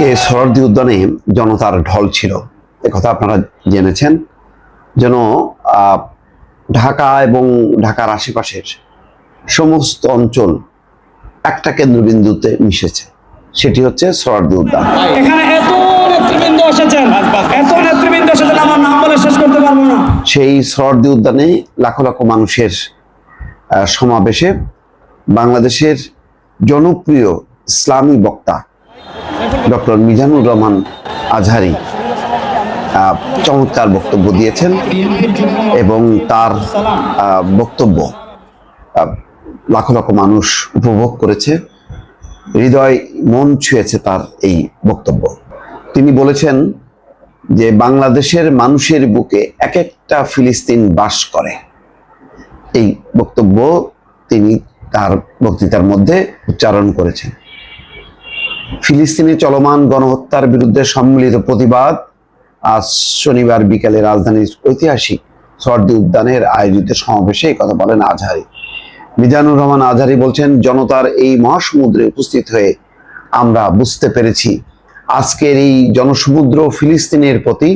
আজকে সোহরাওয়ার্দী উদ্যানে জনতার ঢল ছিল, একথা আপনারা জেনেছেন। যেন ঢাকা এবং ঢাকার আশেপাশের সমস্ত অঞ্চল একটা কেন্দ্রবিন্দুতে মিশেছে, সেটি হচ্ছে সোহরাওয়ার্দী উদ্যান। এখানে এত নেতৃবৃন্দ এসেছেন, আমার নাম বলে শেষ করতে পারবো না। সেই সোহরাওয়ার্দী উদ্যানে লাখো লাখো মানুষের সমাবেশে বাংলাদেশের জনপ্রিয় ইসলামী বক্তা ডক্টর মিজানুর রহমান আজহারি চমৎকার বক্তব্য দিয়েছেন এবং তার বক্তব্য লাখো লাখো মানুষ উপভোগ করেছে, হৃদয় মন ছুঁয়েছে তার এই বক্তব্য। তিনি বলেছেন যে বাংলাদেশের মানুষের বুকে এক একটা ফিলিস্তিন বাস করে। এই বক্তব্য তিনি তার বক্তৃতার মধ্যে উচ্চারণ করেছেন। ফিলিস্তিনে চলমান গণহত্যার বিরুদ্ধে সম্মিলিত প্রতিবাদ আজ শনিবার বিকেলে রাজধানীর ঐতিহাসিক সোহরাওয়ার্দী উদ্যানের আয়োজিত সমাবেশে এই কথা বলেন আজহারি। মিজানুর রহমান আজহারি বলছেন, জনতার এই মহাসমুদ্রে উপস্থিত হয়ে আমরা বুঝতে পেরেছি আজকের এই জনসমুদ্র ফিলিস্তিনের প্রতি,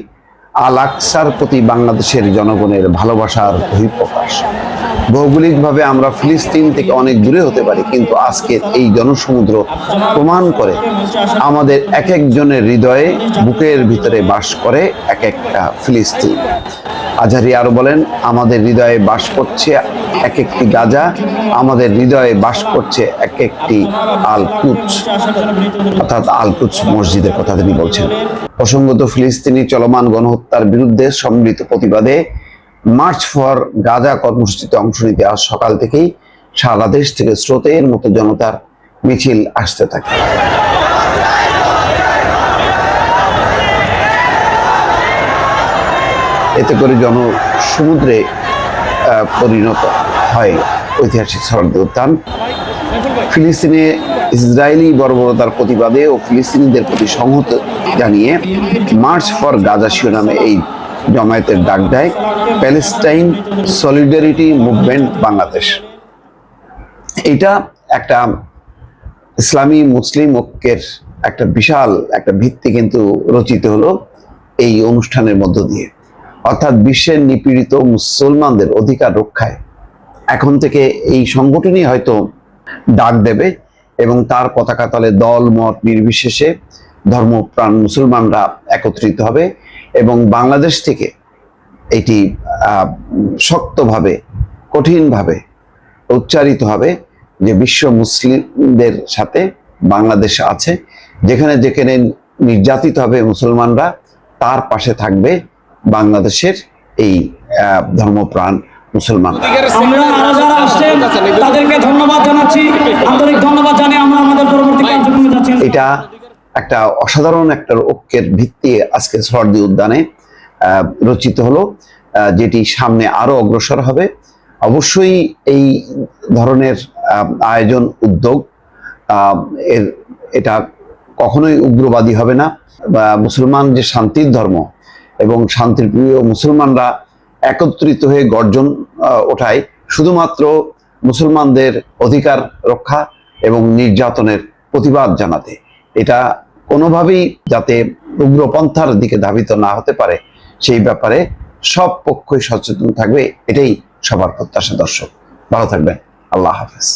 আল আকসার প্রতি বাংলাদেশের জনগণের ভালোবাসার বহিঃপ্রকাশ। ভৌগোলিকভাবে আমরা ফিলিস্তিন থেকে অনেক দূরে হতে পারি, কিন্তু আজকের এই জনসমুদ্র প্রমাণ করে আমাদের এক একজনের হৃদয়ে, বুকের ভিতরে বাস করে এক একটা ফিলিস্তিন। আজহারি আরো বলেন, আমাদের হৃদয়ে বাস করছে এক একটি গাজা, আমাদের হৃদয়ে বাস করছে এক একটি আল কুদস, অর্থাৎ আল কুদস মসজিদের কথা তিনি বলছেন। প্রসঙ্গত ফিলিস্তিনি চলমান গণহত্যার বিরুদ্ধে সম্মিলিত প্রতিবাদে মার্চ ফর গাজা কর্মসূচিতে অংশ নিতে আজ সকাল থেকেই সারা দেশ থেকে স্রোতের মতো জনতার মিছিল আসতে থাকে। এতে করে জনসমুদ্রে পরিণত হয় ঐতিহাসিক সোহরাওয়ার্দী উদ্যান। ফিলিস্তিনে ইসরায়েলি বর্বরতার প্রতিবাদে ও ফিলিস্তিনিদের প্রতি সংহতি জানিয়ে মার্চ ফর গাজা শিরোনামে এই জমায়েতের ডাক দেয় প্যালেস্টাইন সলিডারিটি মুভমেন্ট বাংলাদেশ। এটা একটা ইসলামী মুসলিম ঐক্যের একটা বিশাল একটা ভিত্তি কিন্তু রচিত হলো এই অনুষ্ঠানের মধ্য দিয়ে, অর্থাৎ বিশ্বের নিপীড়িত মুসলমানদের অধিকার রক্ষায় এখন থেকে এই সংগঠনই হয়তো ডাক দেবে এবং তার পতাকা তলে দল মত নির্বিশেষে ধর্মপ্রাণ মুসলমানরা একত্রিত হবে এবং বাংলাদেশ থেকে এটি শক্তভাবে কঠিনভাবে উচ্চারিত হবে যে বিশ্ব মুসলিমদের সাথে বাংলাদেশ আছে, যেখানে যেখানে নির্যাতিত হবে মুসলমানরা তার পাশে থাকবে বাংলাদেশের এই ধর্মপ্রাণ মুসলমান। এটা একটা অসাধারণ একটা ঐক্যের ভিত্তি আজকে সোহরাওয়ার্দী উদ্যানে রচিত হলো, যেটি সামনে আরো অগ্রসর হবে। অবশ্যই এই ধরনের আয়োজন উদ্যোগ এটা কখনোই উগ্রবাদী হবে না। মুসলমান যে শান্তির ধর্ম এবং শান্তির প্রিয় মুসলমানরা একত্রিত হয়ে গর্জন ওঠায় শুধুমাত্র মুসলমানদের অধিকার রক্ষা এবং নির্যাতনের প্রতিবাদ জানাতে। এটা কোনোভাবেই যাতে উগ্রপন্থার দিকে ধাবিত না হতে পারে সেই ব্যাপারে সব পক্ষই সচেতন থাকবে, এটাই সবার প্রত্যাশা। দর্শক ভালো থাকবেন, আল্লাহ হাফেজ।